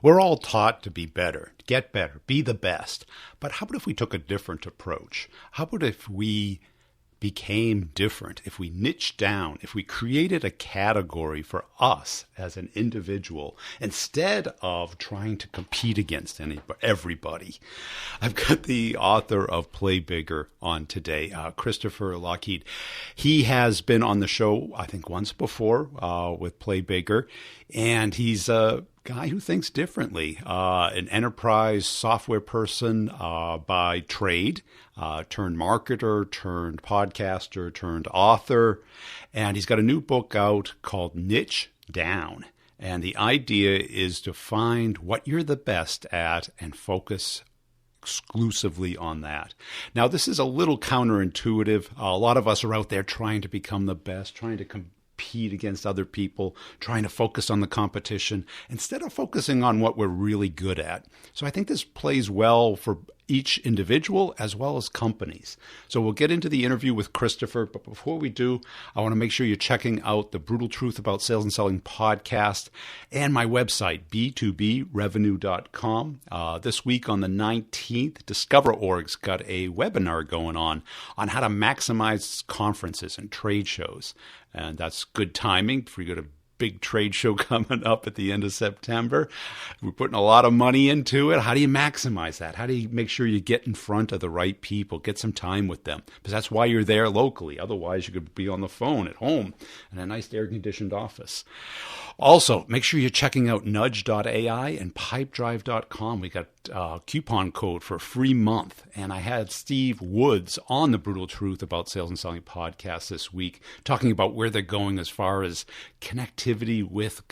We're all taught to be better, get better, be the best. But how about if we took a different approach? How about if we became different, if we niched down, if we created a category for us as an individual instead of trying to compete against everybody? I've got the author of Play Bigger on today, Christopher Lockhead. He has been on the show, I think, once before with Play Bigger, and he's a guy who thinks differently, an enterprise software person by trade, turned marketer, turned podcaster, turned author. And he's got a new book out called Niche Down. And the idea is to find what you're the best at and focus exclusively on that. Now, this is a little counterintuitive. A lot of us are out there trying to become the best, trying to compete against other people, trying to focus on the competition instead of focusing on what we're really good at. So I think this plays well for each individual as well as companies. So we'll get into the interview with Christopher, but before we do, I want to make sure you're checking out the Brutal Truth About Sales and Selling podcast and my website, b2brevenue.com. This week on the 19th, DiscoverOrg's got a webinar going on how to maximize conferences and trade shows. And that's good timing for you to big trade show coming up at the end of September. We're putting a lot of money into it. How do you maximize that? How do you make sure you get in front of the right people, get some time with them? Because that's why you're there locally. Otherwise, you could be on the phone at home in a nice air-conditioned office. Also, make sure you're checking out nudge.ai and pipedrive.com. We got a coupon code for a free month. And I had Steve Woods on the Brutal Truth About Sales and Selling podcast this week, talking about where they're going as far as connectivity with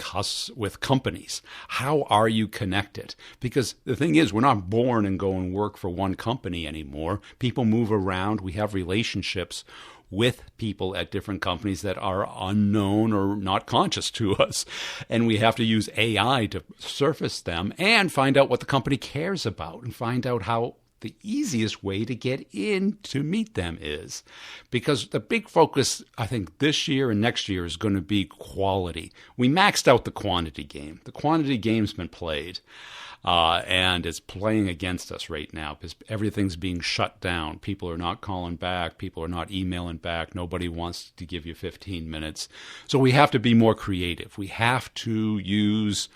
companies. How are you connected? Because the thing is, we're not born and go and work for one company anymore. People move around. We have relationships with people at different companies that are unknown or not conscious to us. And we have to use AI to surface them and find out what the company cares about and find out how the easiest way to get in to meet them is. Because the big focus, I think, this year and next year is going to be quality. We maxed out the quantity game. The quantity game's been played. And it's playing against us right now because everything's being shut down. People are not calling back. People are not emailing back. Nobody wants to give you 15 minutes. So we have to be more creative. We have to use,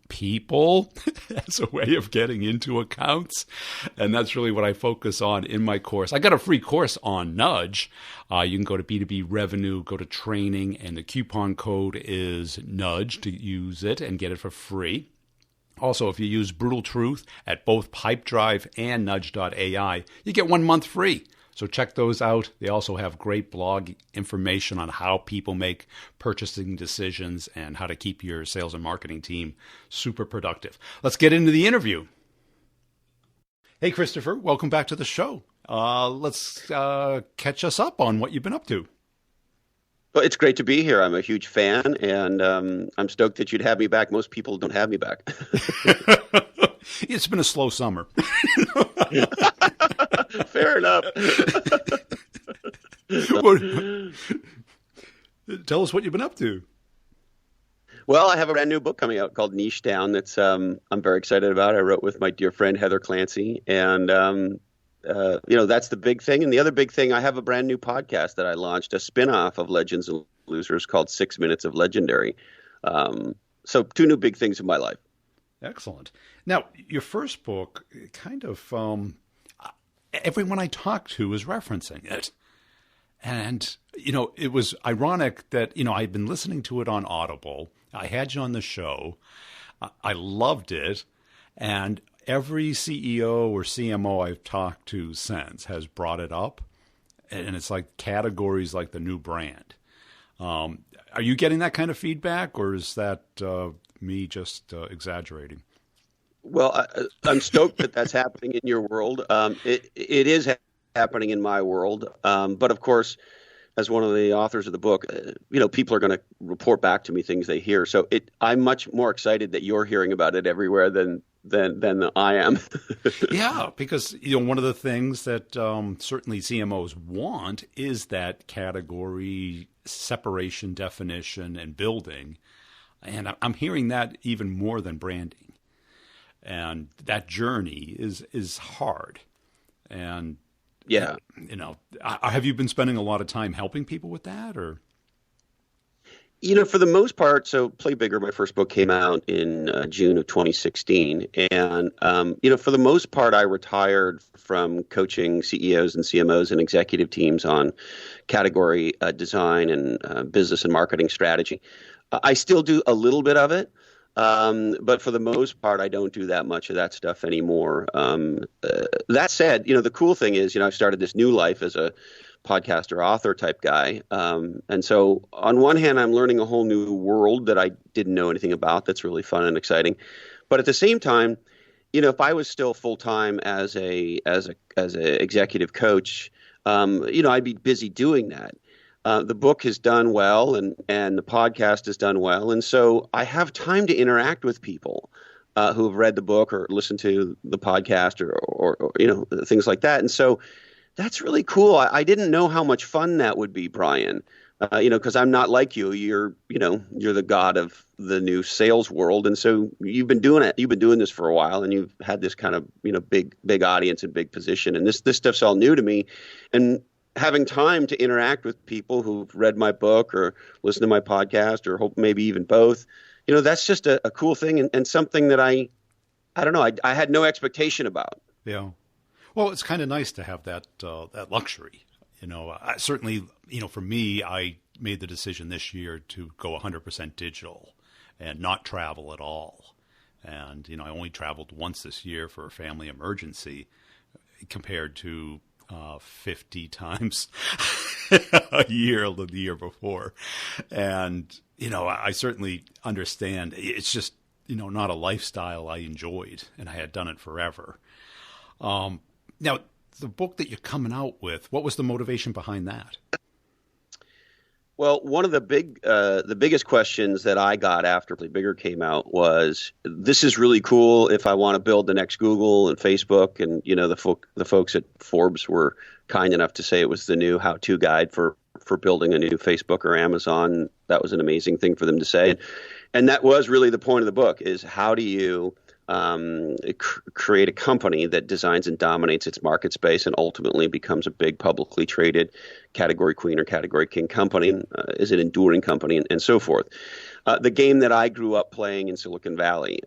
people as a way of getting into accounts. And that's really what I focus on in my course. I got a free course on Nudge. You can go to B2B Revenue, go to training, and the coupon code is NUDGE to use it and get it for free. Also, if you use Brutal Truth at both Pipedrive and Nudge.ai, you get 1 month free. So check those out. They also have great blog information on how people make purchasing decisions and how to keep your sales and marketing team super productive. Let's get into the interview. Hey, Christopher, welcome back to the show. Let's catch us up on what you've been up to. Well, it's great to be here. I'm a huge fan, and I'm stoked that you'd have me back. Most people don't have me back. It's been a slow summer. Fair enough. Tell us what you've been up to. Well, I have a brand new book coming out called Niche Down that's I'm very excited about. I wrote with my dear friend Heather Clancy, and that's the big thing. And the other big thing, I have a brand new podcast that I launched, a spinoff of Legends and Losers called 6 Minutes of Legendary. So 2 new big things in my life. Excellent. Now, your first book, kind of everyone I talked to was referencing it. And, it was ironic that, I'd been listening to it on Audible. I had you on the show. I loved it. And every CEO or CMO I've talked to since has brought it up. And it's like categories like the new brand. Are you getting that kind of feedback, or is that me just exaggerating? Well, I'm stoked that that's happening in your world. It is happening in my world. But of course, as one of the authors of the book, people are going to report back to me things they hear. So I'm much more excited that you're hearing about it everywhere than I am. Yeah, because one of the things that certainly CMOs want is that category separation, definition, and building. And I'm hearing that even more than branding. And that journey is hard. And, Yeah. Have you been spending a lot of time helping people with that, or? For the most part, so Play Bigger, my first book came out in June of 2016. And, for the most part, I retired from coaching CEOs and CMOs and executive teams on category design and business and marketing strategy. I still do a little bit of it, but for the most part, I don't do that much of that stuff anymore. That said, the cool thing is, I've started this new life as a podcaster, author type guy. And so on one hand, I'm learning a whole new world that I didn't know anything about. That's really fun and exciting. But at the same time, if I was still full time as a executive coach, I'd be busy doing that. The book has done well, and the podcast has done well, and so I have time to interact with people who have read the book or listened to the podcast or things like that. And so that's really cool. I didn't know how much fun that would be, Brian. Because I'm not like you. You're the god of the new sales world, and so you've been doing it. You've been doing this for a while, and you've had this kind of big audience and big position. And this stuff's all new to me, and having time to interact with people who've read my book or listened to my podcast or hope maybe even both, that's just a cool thing and something that I don't know. I had no expectation about. Yeah. Well, it's kind of nice to have that luxury. I certainly, for me, I made the decision this year to go 100% digital and not travel at all. And, I only traveled once this year for a family emergency compared to 50 times a year the year before. And, I certainly understand it's just, not a lifestyle I enjoyed, and I had done it forever. Now, the book that you're coming out with, what was the motivation behind that? Well, one of the biggest questions that I got after Play Bigger came out was, this is really cool if I want to build the next Google and Facebook. And, the folks at Forbes were kind enough to say it was the new how-to guide for building a new Facebook or Amazon. That was an amazing thing for them to say. And that was really the point of the book, is how do you create a company that designs and dominates its market space and ultimately becomes a big publicly traded category queen or category king company, is an enduring company, and so forth. The game that I grew up playing in Silicon Valley.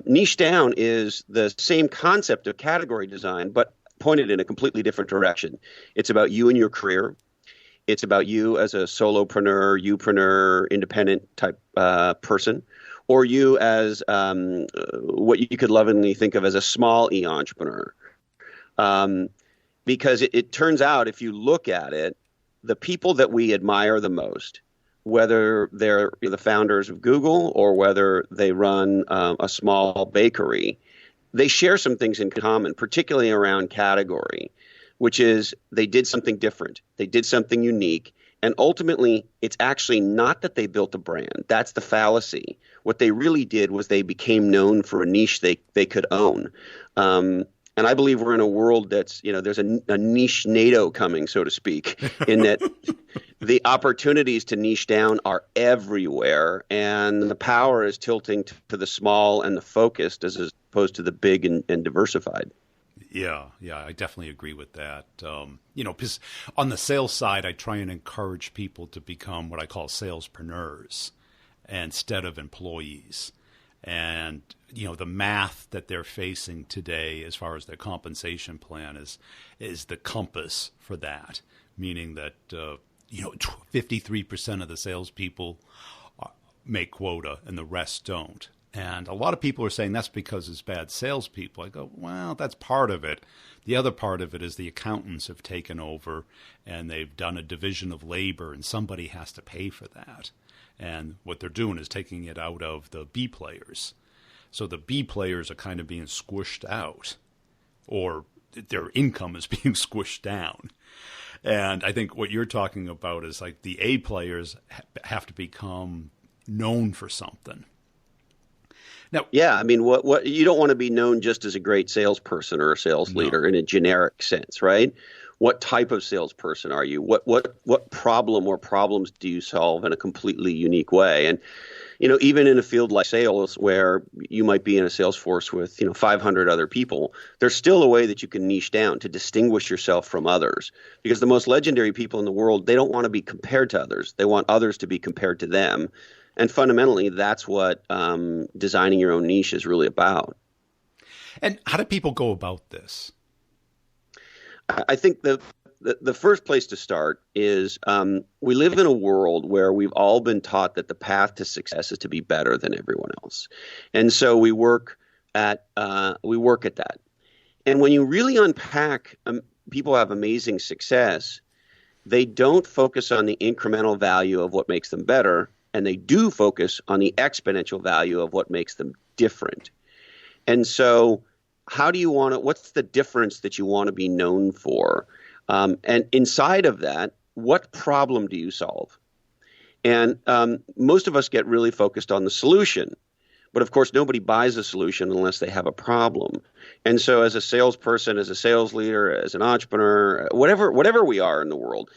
Niche down is the same concept of category design, but pointed in a completely different direction. It's about you and your career. It's about you as a solopreneur, youpreneur, independent type person, or you as what you could lovingly think of as a small e-entrepreneur. Because it turns out, if you look at it, the people that we admire the most, whether they're the founders of Google or whether they run a small bakery, they share some things in common, particularly around category, which is they did something different. They did something unique. And ultimately, it's actually not that they built a brand. That's the fallacy. What they really did was they became known for a niche they could own. And I believe we're in a world that's, there's a niche NATO coming, so to speak, in that the opportunities to niche down are everywhere. And the power is tilting to the small and the focused as opposed to the big and diversified. Yeah, I definitely agree with that. Because on the sales side, I try and encourage people to become what I call salespreneurs instead of employees. And, the math that they're facing today as far as their compensation plan is the compass for that, meaning that, 53% of the salespeople make quota and the rest don't. And a lot of people are saying that's because it's bad salespeople. I go, well, that's part of it. The other part of it is the accountants have taken over and they've done a division of labor and somebody has to pay for that. And what they're doing is taking it out of the B players. So the B players are kind of being squished out, or their income is being squished down. And I think what you're talking about is like the A players have to become known for something. Now, yeah, I mean, what you don't want to be known just as a great salesperson or a sales leader in a generic sense, right? What type of salesperson are you? What problem or problems do you solve in a completely unique way? And even in a field like sales, where you might be in a sales force with 500 other people, there's still a way that you can niche down to distinguish yourself from others. Because the most legendary people in the world, they don't want to be compared to others. They want others to be compared to them. And fundamentally, that's what designing your own niche is really about. And how do people go about this? I think the first place to start is we live in a world where we've all been taught that the path to success is to be better than everyone else. And so we work at that. And when you really unpack people have amazing success, they don't focus on the incremental value of what makes them better, and they do focus on the exponential value of what makes them different. And so what's the difference that you want to be known for? And inside of that, what problem do you solve? And most of us get really focused on the solution. But of course, nobody buys a solution unless they have a problem. And so as a salesperson, as a sales leader, as an entrepreneur, whatever we are in the world,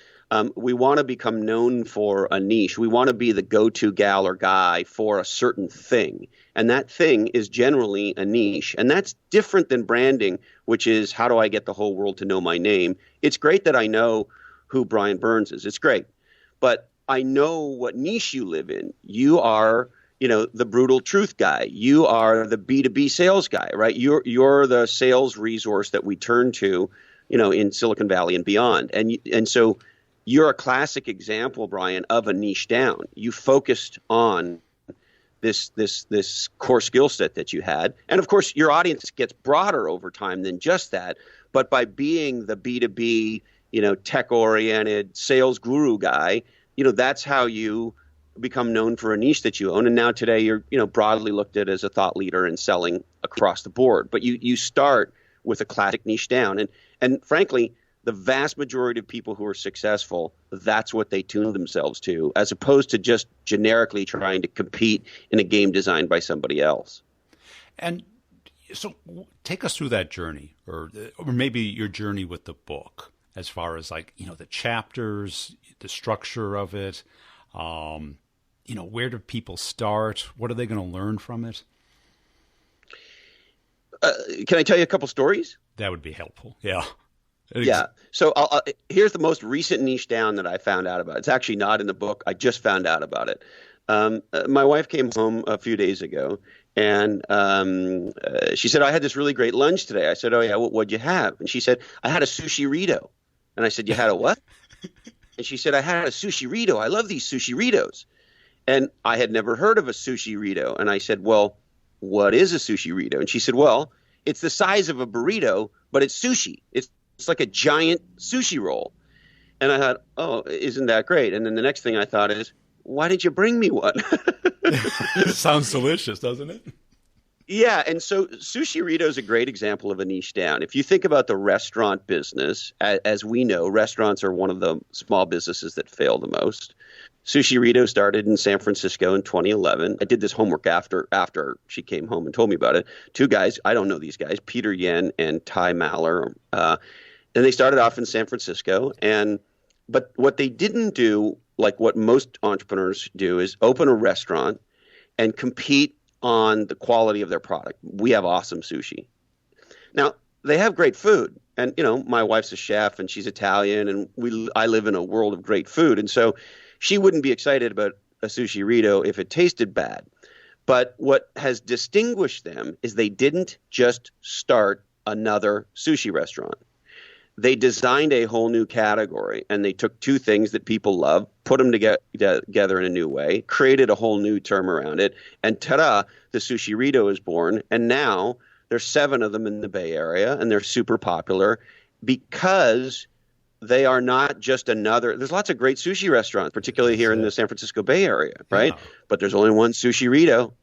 we want to become known for a niche. We want to be the go-to gal or guy for a certain thing. And that thing is generally a niche. And that's different than branding, which is, how do I get the whole world to know my name? It's great that I know who Brian Burns is. It's great. But I know what niche you live in. You are, the brutal truth guy. You are the B2B sales guy, right? You're the sales resource that we turn to, in Silicon Valley and beyond. And so you're a classic example, Brian, of a niche down. You focused on this core skill set that you had. And of course, your audience gets broader over time than just that. But by being the B2B, tech-oriented sales guru guy, that's how you become known for a niche that you own. And now today you're, broadly looked at as a thought leader in selling across the board. But you start with a classic niche down. And frankly, the vast majority of people who are successful, that's what they tune themselves to, as opposed to just generically trying to compete in a game designed by somebody else. And so take us through that journey, or maybe your journey with the book, as far as the chapters, the structure of it, where do people start? What are they going to learn from it? Can I tell you a couple stories? That would be helpful. Yeah. Yeah. So here's the most recent niche down that I found out about. It's actually not in the book. I just found out about it. My wife came home a few days ago, and she said, I had this really great lunch today. I said, oh, yeah, what'd you have? And she said, I had a sushi rito. And I said, you had a what? And she said, I had a sushi rito. I love these sushi ritos. And I had never heard of a sushi rito. And I said, well, what is a sushi rito? And she said, well, it's the size of a burrito, but it's sushi. It's like a giant sushi roll. And I thought, oh, isn't that great? And then the next thing I thought is, why didn't you bring me one? Sounds delicious, doesn't it? Yeah. And so sushi rito is a great example of a niche down. If you think about the restaurant business, as we know, restaurants are one of the small businesses that fail the most. Sushi Rito started in San Francisco in 2011. I did this homework after she came home and told me about it. Two guys, I don't know these guys, Peter Yen and Ty Maller. And they started off in San Francisco. But what they didn't do, like what most entrepreneurs do, is open a restaurant and compete on the quality of their product. We have awesome sushi. Now, they have great food. And, my wife's a chef and she's Italian, and I live in a world of great food. And so she wouldn't be excited about a sushi rito if it tasted bad. But what has distinguished them is they didn't just start another sushi restaurant. They designed a whole new category, and they took two things that people love, put them together in a new way, created a whole new term around it, and ta-da, the sushi rito is born. And now there's 7 of them in the Bay Area, and they're super popular because they are not just another. There's lots of great sushi restaurants, particularly here in the San Francisco Bay Area, right? Yeah. But there's only one sushi rito.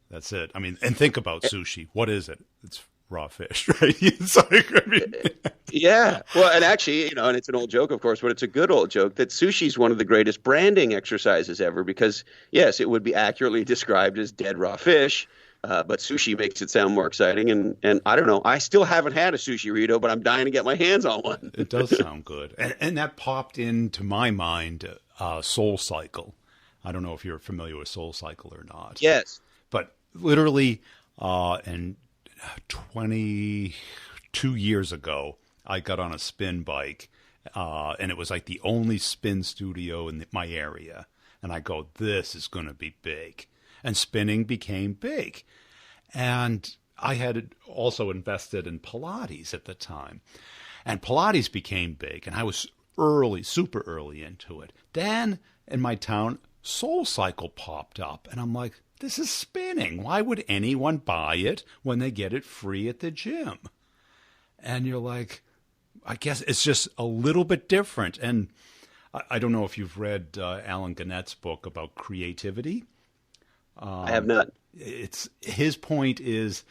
That's it. I mean, and think about sushi. What is it? It's raw fish, right? It's like, yeah. Well, and actually, and it's an old joke, of course, but it's a good old joke that sushi is one of the greatest branding exercises ever because, yes, it would be accurately described as dead raw fish. But sushi makes it sound more exciting. And I don't know. I still haven't had a sushi burrito, but I'm dying to get my hands on one. It does sound good. And that popped into my mind, Soul Cycle. I don't know if you're familiar with Soul Cycle or not. Yes. But literally, in 22 years ago, I got on a spin bike, and it was like the only spin studio in my area. And I go, this is going to be big. And spinning became big. And I had also invested in Pilates at the time. And Pilates became big, and I was super early into it. Then in my town, Soul Cycle popped up, and I'm like, this is spinning. Why would anyone buy it when they get it free at the gym? And you're like, I guess it's just a little bit different. And I don't know if you've read Alan Gannett's book about creativity. I have not. His point is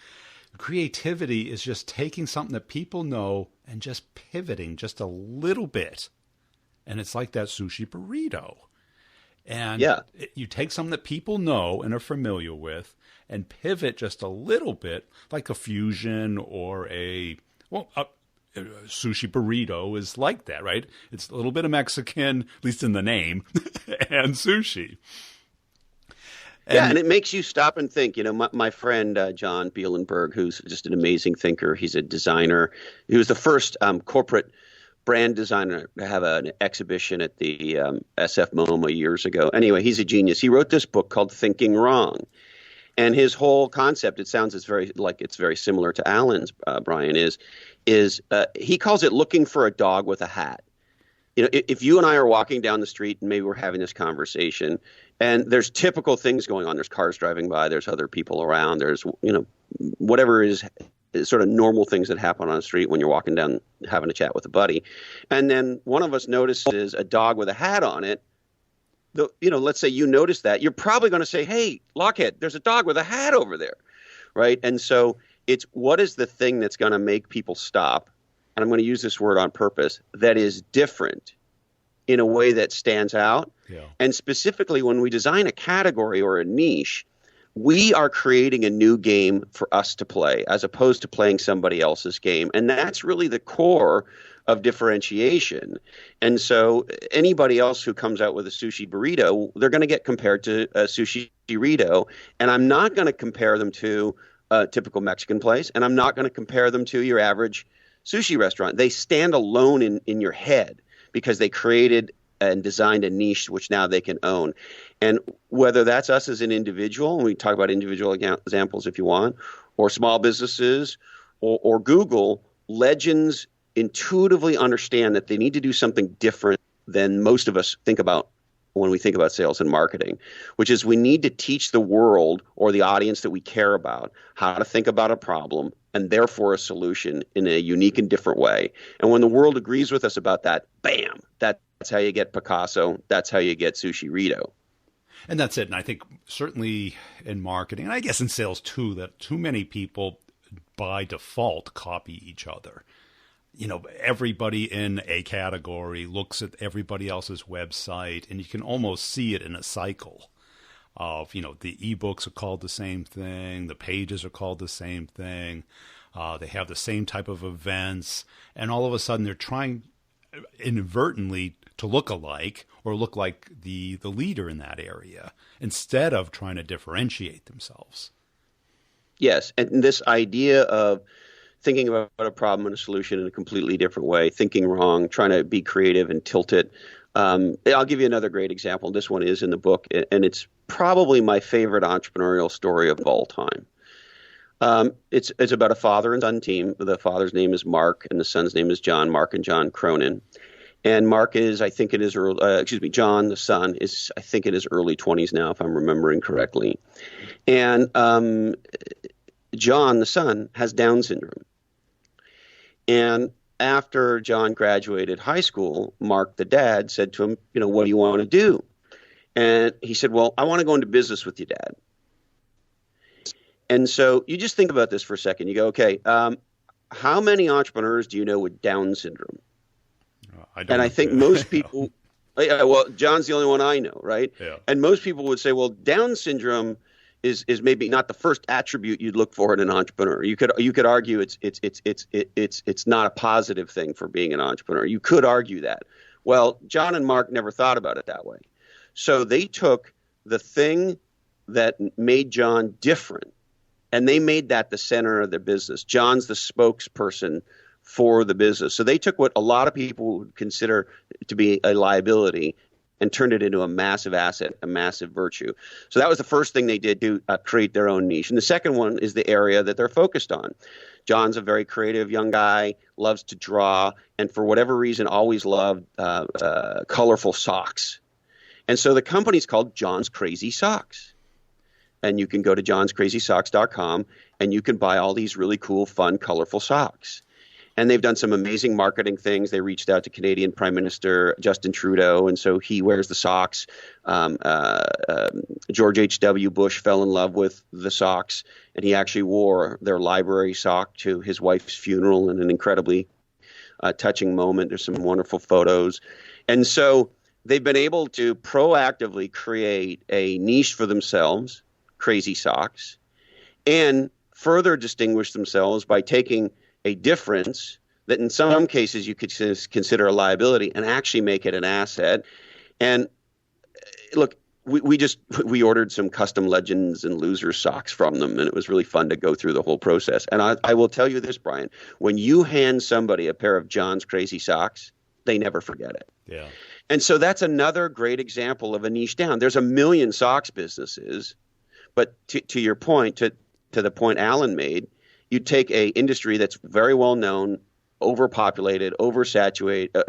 creativity is just taking something that people know and just pivoting just a little bit. And it's like that sushi burrito. And you take something that people know and are familiar with and pivot just a little bit, like a fusion or a sushi burrito is like that, right? It's a little bit of Mexican, at least in the name, and sushi. And it makes you stop and think. My friend John Bielenberg, who's just an amazing thinker, he's a designer. He was the first corporate brand designer to have an exhibition at the SF MoMA years ago. Anyway, he's a genius. He wrote this book called Thinking Wrong. And his whole concept, it sounds it's very similar to Alan's, Brian, is he calls it looking for a dog with a hat. If you and I are walking down the street and maybe we're having this conversation and there's typical things going on, there's cars driving by, there's other people around, there's, whatever is sort of normal things that happen on the street when you're walking down having a chat with a buddy. And then one of us notices a dog with a hat on it. Let's say you notice that, you're probably going to say, hey, Lockhead, there's a dog with a hat over there, right? And so it's what is the thing that's going to make people stop, and I'm going to use this word on purpose, that is different in a way that stands out. Yeah. And specifically when we design a category or a niche, we are creating a new game for us to play as opposed to playing somebody else's game. And that's really the core of differentiation. And so anybody else who comes out with a sushi burrito, they're going to get compared to a sushi burrito. And I'm not going to compare them to a typical Mexican place. And I'm not going to compare them to your average sushi restaurant. They stand alone in your head because they created and designed a niche which now they can own. And whether that's us as an individual, and we talk about individual examples if you want, or small businesses, or Google, legends intuitively understand that they need to do something different than most of us think about when we think about sales and marketing, which is we need to teach the world or the audience that we care about how to think about a problem and therefore a solution in a unique and different way. And when the world agrees with us about that, bam, that's how you get Picasso. That's how you get Sushi Rito. And that's it. And I think certainly in marketing, and I guess in sales too, that too many people by default copy each other. Everybody in a category looks at everybody else's website, and you can almost see it in a cycle of, the ebooks are called the same thing, the pages are called the same thing, they have the same type of events, and all of a sudden they're trying inadvertently to look alike or look like the leader in that area instead of trying to differentiate themselves. Yes, and this idea of thinking about a problem and a solution in a completely different way, thinking wrong, trying to be creative and tilt it. I'll give you another great example. This one is in the book, and it's probably my favorite entrepreneurial story of all time. It's about a father and son team. The father's name is Mark, and the son's name is John, Mark and John Cronin. And Mark is, John, the son, is, I think, in his early 20s now, if I'm remembering correctly. And John, the son, has Down syndrome. And after John graduated high school, Mark, the dad, said to him, what do you want to do? And he said, well, I want to go into business with you, Dad. And so you just think about this for a second. You go, okay, how many entrepreneurs do you know with Down syndrome? I think most people, well, John's the only one I know, right? Yeah. And most people would say, well, Down syndrome is maybe not the first attribute you'd look for in an entrepreneur. You could argue it's not a positive thing for being an entrepreneur. You could argue that. Well, John and Mark never thought about it that way. So they took the thing that made John different, and they made that the center of their business. John's the spokesperson for the business. So they took what a lot of people would consider to be a liability and turned it into a massive asset, a massive virtue. So that was the first thing they did to create their own niche. And the second one is the area that they're focused on. John's a very creative young guy, loves to draw, and for whatever reason always loved colorful socks. And so the company's called John's Crazy Socks. And you can go to johnscrazysocks.com and you can buy all these really cool, fun, colorful socks. And they've done some amazing marketing things. They reached out to Canadian Prime Minister Justin Trudeau, and so he wears the socks. George H.W. Bush fell in love with the socks, and he actually wore their library sock to his wife's funeral in an incredibly touching moment. There's some wonderful photos. And so they've been able to proactively create a niche for themselves, crazy socks, and further distinguish themselves by taking a difference that in some cases you could consider a liability and actually make it an asset. And look, we ordered some custom Legends and Losers socks from them, and it was really fun to go through the whole process. And I will tell you this, Brian, when you hand somebody a pair of John's Crazy Socks, they never forget it. Yeah. And so that's another great example of a niche down. There's a million socks businesses, but to your point, to the point Alan made, you take a industry that's very well known, overpopulated,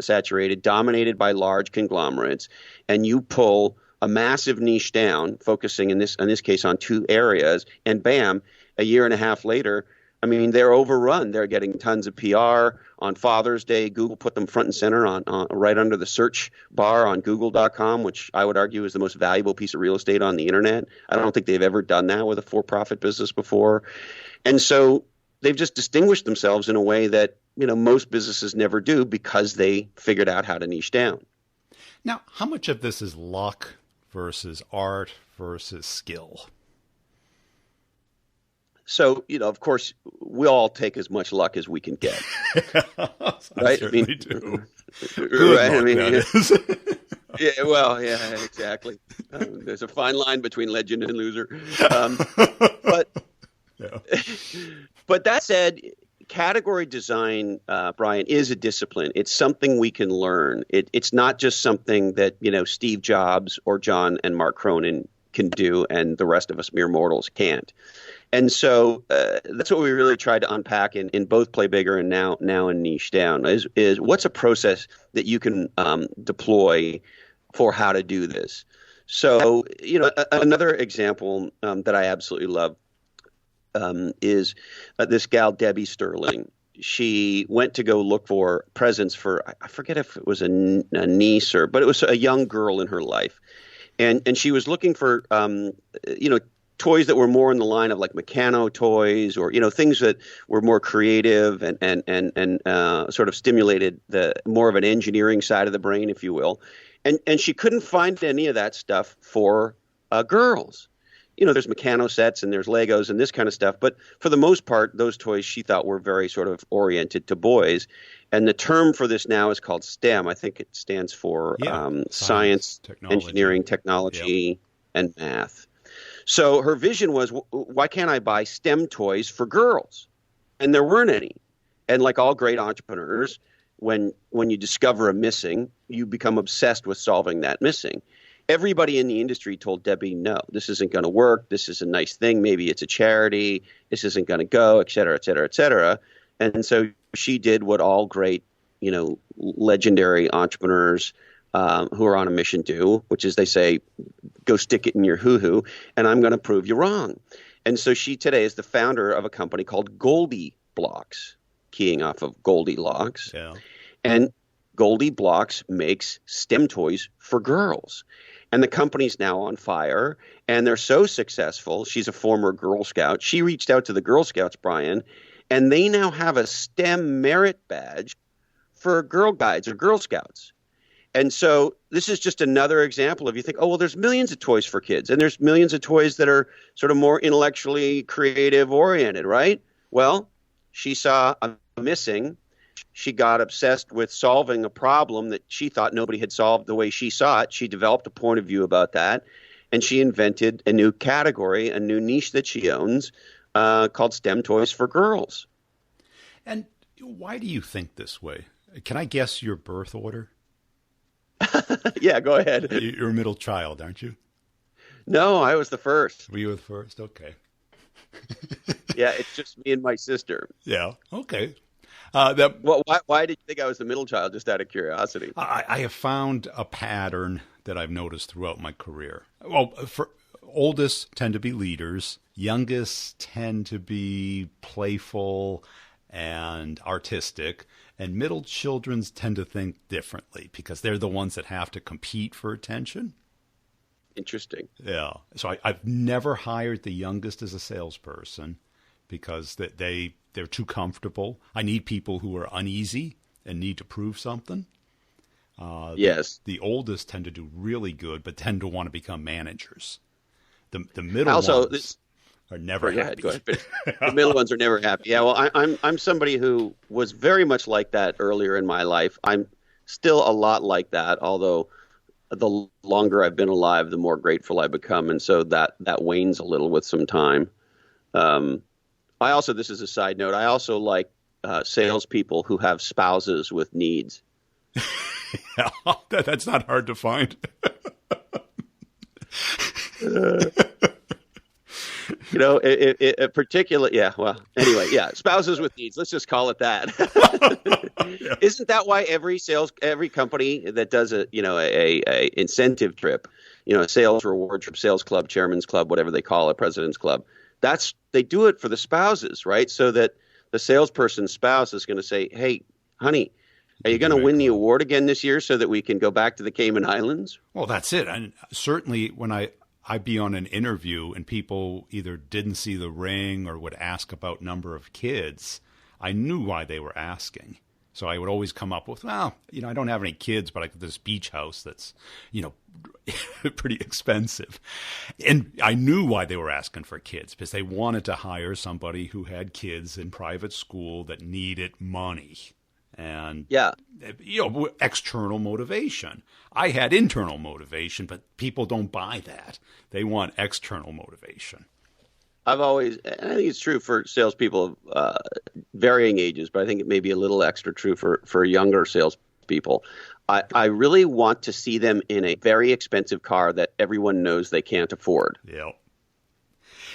saturated, dominated by large conglomerates, and you pull a massive niche down, focusing in this case on two areas, and bam, a year and a half later, I mean, they're overrun. They're getting tons of PR. On Father's Day, Google put them front and center on right under the search bar on Google.com, which I would argue is the most valuable piece of real estate on the internet. I don't think they've ever done that with a for-profit business before. And so they've just distinguished themselves in a way that, most businesses never do because they figured out how to niche down. Now, how much of this is luck versus art versus skill? So, of course, we all take as much luck as we can get. Right? I mean, do. Right? Luck, that is. Yeah, well, yeah, exactly. There's a fine line between legend and loser. Yeah. But that said, category design, Brian, is a discipline. It's something we can learn. It's not just something that, Steve Jobs or John and Mark Cronin can do and the rest of us mere mortals can't. And so that's what we really tried to unpack in both Play Bigger and now in Niche Down is what's a process that you can deploy for how to do this. So, another example that I absolutely love is this gal, Debbie Sterling. She went to go look for presents for, I forget if it was a niece but it was a young girl in her life. And she was looking for, toys that were more in the line of like Meccano toys or, things that were more creative and sort of stimulated the more of an engineering side of the brain, if you will. And she couldn't find any of that stuff for girls. There's Meccano sets and there's Legos and this kind of stuff. But for the most part, those toys she thought were very sort of oriented to boys. And the term for this now is called STEM. I think it stands for science, engineering, technology, and math. So her vision was, why can't I buy STEM toys for girls? And there weren't any. And like all great entrepreneurs, when you discover a missing, you become obsessed with solving that missing. Everybody in the industry told Debbie, no, this isn't going to work. This is a nice thing. Maybe it's a charity. This isn't going to go, et cetera, et cetera, et cetera. And so she did what all great, legendary entrepreneurs who are on a mission do, which is they say, go stick it in your hoo-hoo, and I'm going to prove you wrong. And so she today is the founder of a company called Goldie Blocks, keying off of Goldilocks. Yeah. And Goldie Blocks makes STEM toys for girls. And the company's now on fire, and they're so successful. She's a former Girl Scout. She reached out to the Girl Scouts, Brian, and they now have a STEM merit badge for Girl Guides or Girl Scouts. And so this is just another example of, you think, oh, well, there's millions of toys for kids, and there's millions of toys that are sort of more intellectually creative oriented, right? Well, she saw a missing. She got obsessed with solving a problem that she thought nobody had solved the way she saw it. She developed a point of view about that, and she invented a new category, a new niche that she owns called STEM Toys for Girls. And why do you think this way? Can I guess your birth order? Yeah, go ahead. You're a middle child, aren't you? No, I was the first. Were you the first? Okay. Yeah, it's just me and my sister. Yeah, okay. Well, why did you think I was the middle child, just out of curiosity? I have found a pattern that I've noticed throughout my career. Well, for oldest tend to be leaders. Youngest tend to be playful and artistic. And middle children tend to think differently because they're the ones that have to compete for attention. Interesting. Yeah. So I've never hired the youngest as a salesperson because they're too comfortable. I need people who are uneasy and need to prove something. Yes. The oldest tend to do really good, but tend to want to become managers. The middle ones are never happy. Go ahead. The middle ones are never happy. Yeah, well, I'm somebody who was very much like that earlier in my life. I'm still a lot like that, although the longer I've been alive, the more grateful I become, and so that wanes a little with some time. I also, this is a side note, I also like salespeople who have spouses with needs. Yeah, that's not hard to find. You know, a particular, yeah, well, anyway, yeah, spouses with needs, let's just call it that. Yeah. Isn't that why every company that does a incentive trip, a sales reward trip, sales club, chairman's club, whatever they call it, president's club, they do it for the spouses, right? So that the salesperson's spouse is going to say, hey, honey, are you going to win the award again this year so that we can go back to the Cayman Islands? Well, that's it. And certainly when I'd be on an interview and people either didn't see the ring or would ask about number of kids, I knew why they were asking. So I would always come up with, well, I don't have any kids, but I got this beach house that's, pretty expensive. And I knew why they were asking for kids, because they wanted to hire somebody who had kids in private school that needed money. And, external motivation. I had internal motivation, but people don't buy that. They want external motivation. I think it's true for salespeople of varying ages, but I think it may be a little extra true for younger salespeople. I really want to see them in a very expensive car that everyone knows they can't afford. Yeah.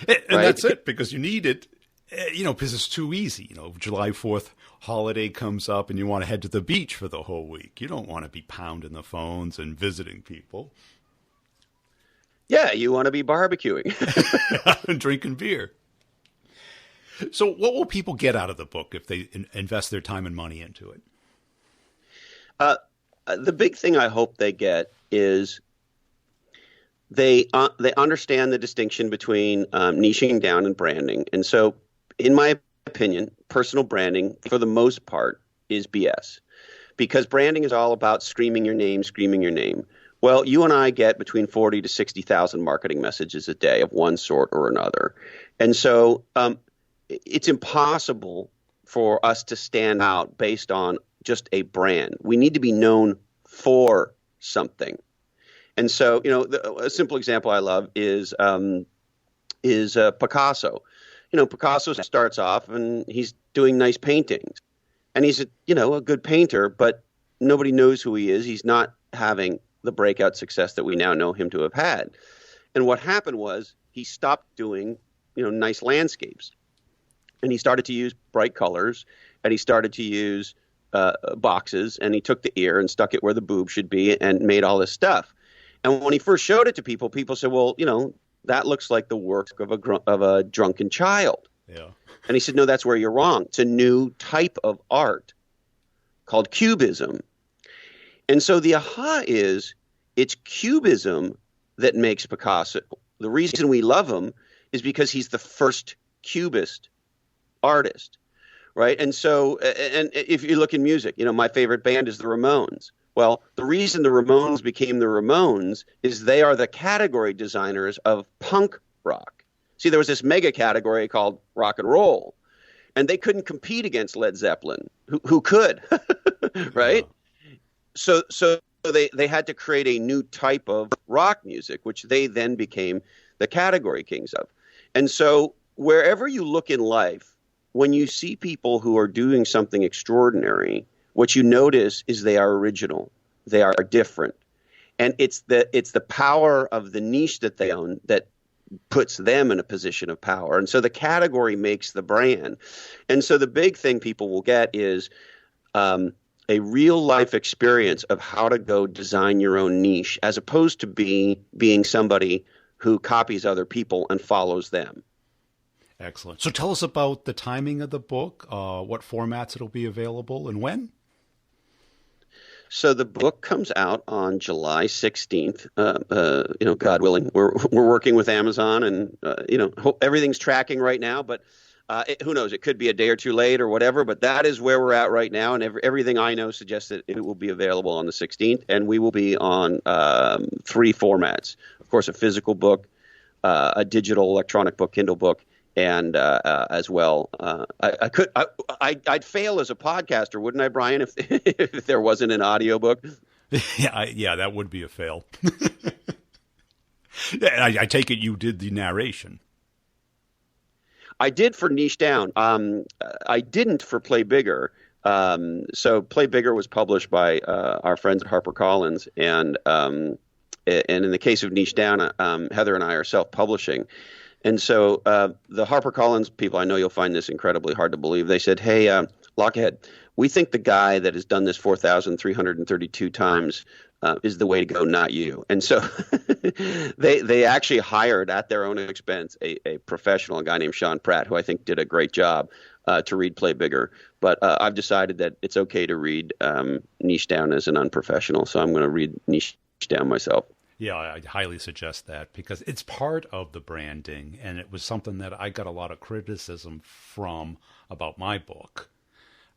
And right? That's it, because you need it, because it's too easy. July 4th holiday comes up and you want to head to the beach for the whole week. You don't want to be pounding the phones and visiting people. Yeah, you want to be barbecuing. And drinking beer. So what will people get out of the book if they invest their time and money into it? The big thing I hope they get is they understand the distinction between niching down and branding. And so, in my opinion, personal branding, for the most part, is BS. Because branding is all about screaming your name. Well, you and I get between 40 to 60,000 marketing messages a day of one sort or another. And so it's impossible for us to stand out based on just a brand. We need to be known for something. And so, a simple example I love is Picasso. Picasso starts off and he's doing nice paintings. And he's a good painter, but nobody knows who he is. He's not having the breakout success that we now know him to have had. And what happened was he stopped doing, nice landscapes. And he started to use bright colors, and he started to use boxes, and he took the ear and stuck it where the boob should be and made all this stuff. And when he first showed it to people, people said, well, that looks like the work of a drunken child. Yeah. And he said, no, that's where you're wrong. It's a new type of art called cubism. And so the aha is it's cubism that makes Picasso. The reason we love him is because he's the first cubist artist, right? And so, and if you look in music, my favorite band is the Ramones. Well, the reason the Ramones became the Ramones is they are the category designers of punk rock. See, there was this mega category called rock and roll, and they couldn't compete against Led Zeppelin. Who could? Right? So they had to create a new type of rock music, which they then became the category kings of. And so wherever you look in life, when you see people who are doing something extraordinary, what you notice is they are original, they are different, and it's the power of the niche that they own that puts them in a position of power. And so the category makes the brand. And so the big thing people will get is a real life experience of how to go design your own niche, as opposed to being somebody who copies other people and follows them. Excellent. So tell us about the timing of the book, what formats it'll be available, and when? So the book comes out on July 16th. God willing, we're working with Amazon, and everything's tracking right now. But who knows? It could be a day or two late or whatever. But that is where we're at right now, and everything I know suggests that it will be available on the 16th, and we will be on 3 formats. Of course, a physical book, a digital electronic book, Kindle book, and as well, I'd fail as a podcaster, wouldn't I, Brian, if there wasn't an audiobook? Yeah, that would be a fail. I take it you did the narration. I did for Niche Down. I didn't for Play Bigger. So Play Bigger was published by our friends at HarperCollins, and in the case of Niche Down, Heather and I are self-publishing. And so the HarperCollins people, I know you'll find this incredibly hard to believe, they said, hey, Lockhead, we think the guy that has done this 4,332 times is the way to go, not you. And so they actually hired at their own expense a professional, a guy named Sean Pratt, who I think did a great job to read Play Bigger. But I've decided that it's okay to read Niche Down as an unprofessional, so I'm going to read Niche Down myself. Yeah, I highly suggest that because it's part of the branding, and it was something that I got a lot of criticism from about my book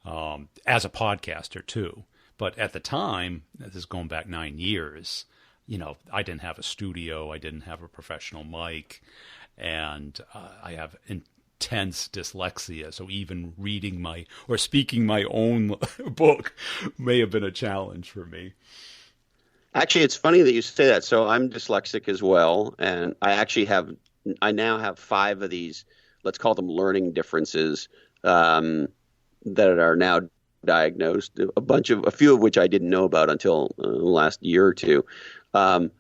as a podcaster too. But at the time, this is going back 9 years, I didn't have a studio, I didn't have a professional mic, and I have intense dyslexia. So even reading or speaking my own book may have been a challenge for me. Actually, it's funny that you say that. So I'm dyslexic as well, and I now have 5 of these, let's call them learning differences, that are now diagnosed. A few of which I didn't know about until the last year or two, and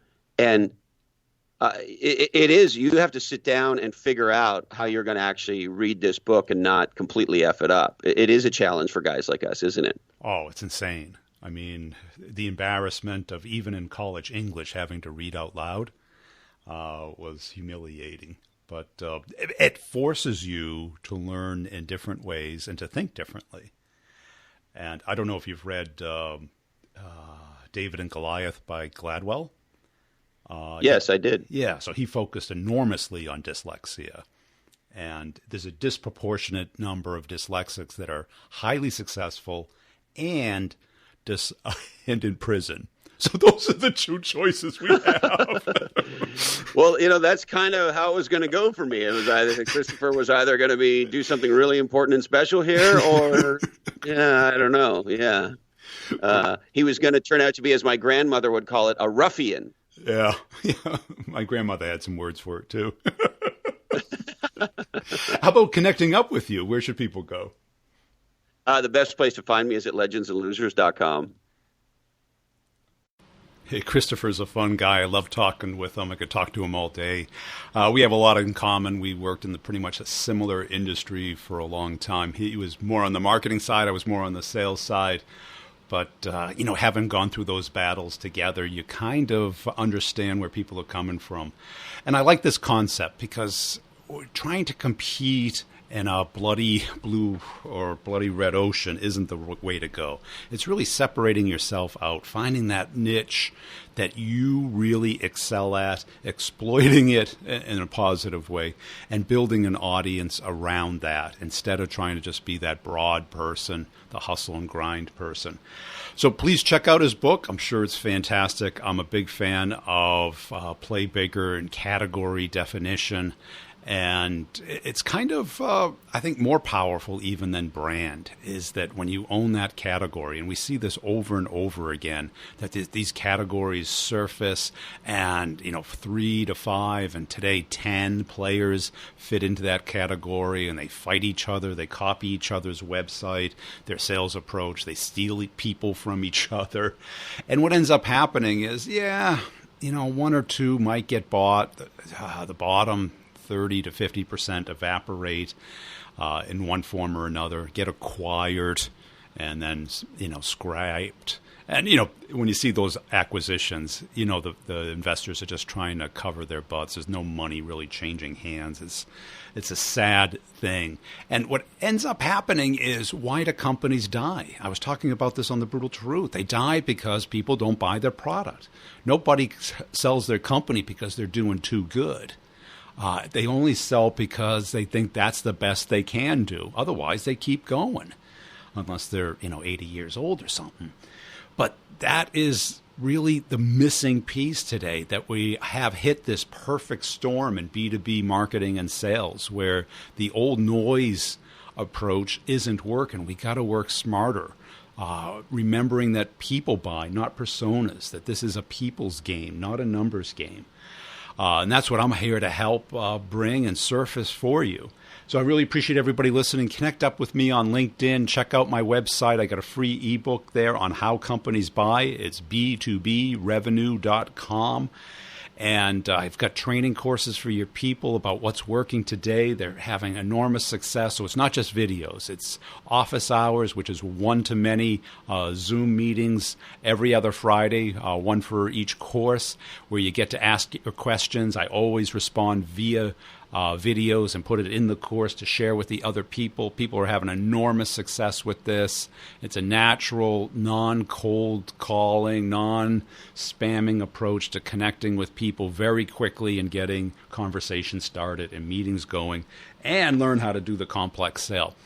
it is, you have to sit down and figure out how you're going to actually read this book and not completely F it up. It is a challenge for guys like us, isn't it? Oh, it's insane. I mean, the embarrassment of even in college English having to read out loud was humiliating. But it forces you to learn in different ways and to think differently. And I don't know if you've read David and Goliath by Gladwell. Yes, I did. Yeah, so he focused enormously on dyslexia. And there's a disproportionate number of dyslexics that are highly successful and in prison. So those are the 2 choices we have. Well, that's kind of how it was going to go for me. It was either Christopher was either going to do something really important and special here, or I don't know. Yeah, he was going to turn out to be, as my grandmother would call it, a ruffian. Yeah. My grandmother had some words for it too. How about connecting up with you? Where should people go? The best place to find me is at legendsandlosers.com. Hey, Christopher's a fun guy. I love talking with him. I could talk to him all day. We have a lot in common. We worked in pretty much a similar industry for a long time. He was more on the marketing side. I was more on the sales side. But, having gone through those battles together, you kind of understand where people are coming from. And I like this concept because trying to compete and a bloody blue or bloody red ocean isn't the way to go. It's really separating yourself out, finding that niche that you really excel at, exploiting it in a positive way, and building an audience around that instead of trying to just be that broad person, the hustle and grind person. So please check out his book. I'm sure it's fantastic. I'm a big fan of play bigger and category definition. And it's kind of, I think, more powerful even than brand, is that when you own that category, and we see this over and over again, that these categories surface and, 3 to 5 and today 10 players fit into that category, and they fight each other, they copy each other's website, their sales approach, they steal people from each other. And what ends up happening is, one or two might get bought, the bottom 30 to 50% evaporate in one form or another, get acquired, and then, scrapped. And, when you see those acquisitions, the investors are just trying to cover their butts. There's no money really changing hands. It's a sad thing. And what ends up happening is, why do companies die? I was talking about this on The Brutal Truth. They die because people don't buy their product. Nobody sells their company because they're doing too good. They only sell because they think that's the best they can do. Otherwise, they keep going, unless they're 80 years old or something. But that is really the missing piece today, that we have hit this perfect storm in B2B marketing and sales, where the old noise approach isn't working. We got to work smarter. Remembering that people buy, not personas, that this is a people's game, not a numbers game. And that's what I'm here to help bring and surface for you. So I really appreciate everybody listening. Connect up with me on LinkedIn. Check out my website. I got a free ebook there on how companies buy. It's b2brevenue.com. And I've got training courses for your people about what's working today. They're having enormous success. So it's not just videos. It's office hours, which is one-to-many Zoom meetings every other Friday, one for each course, where you get to ask your questions. I always respond via videos and put it in the course to share with the other people. People are having enormous success with this. It's a natural, non-cold calling, non-spamming approach to connecting with people very quickly and getting conversations started and meetings going, and learn how to do the complex sale.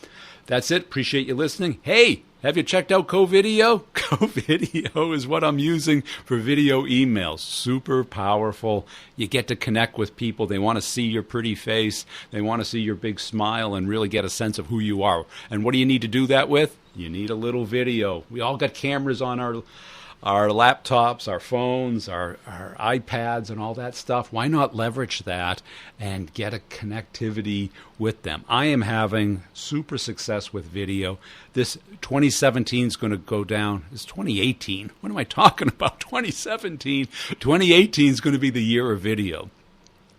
That's it. Appreciate you listening. Hey, have you checked out CoVideo? CoVideo is what I'm using for video emails. Super powerful. You get to connect with people. They want to see your pretty face. They want to see your big smile and really get a sense of who you are. And what do you need to do that with? You need a little video. We all got cameras on our laptops, our phones, our iPads, and all that stuff. Why not leverage that and get a connectivity with them? I am having super success with video. This 2017 is going to go down. It's 2018. What am I talking about? 2017. 2018 is going to be the year of video.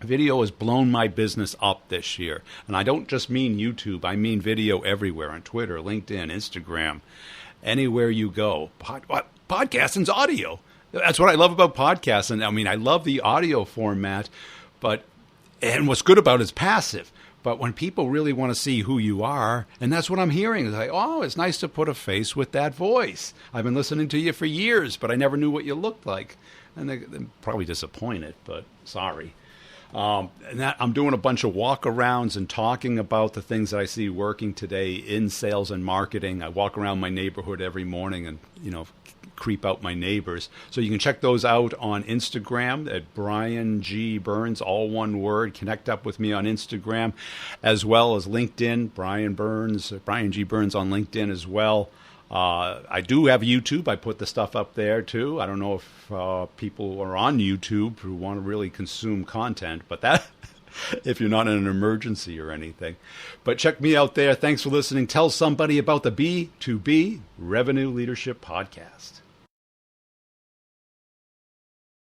Video has blown my business up this year. And I don't just mean YouTube. I mean video everywhere, on Twitter, LinkedIn, Instagram, anywhere you go. Podcasting's audio. That's what I love about podcasting. I mean, I love the audio format, and what's good about it is passive. But when people really want to see who you are, and that's what I'm hearing, it's like, oh, it's nice to put a face with that voice. I've been listening to you for years, but I never knew what you looked like. And they're probably disappointed, but sorry. I'm doing a bunch of walk-arounds and talking about the things that I see working today in sales and marketing. I walk around my neighborhood every morning and, creep out my neighbors. So you can check those out on Instagram at Brian G. Burns, all one word. Connect up with me on Instagram, as well as LinkedIn, Brian G. Burns on LinkedIn as well. I do have YouTube. I put the stuff up there too. I don't know if people are on YouTube who want to really consume content, but that if you're not in an emergency or anything. But check me out there. Thanks for listening. Tell somebody about the B2B Revenue Leadership Podcast.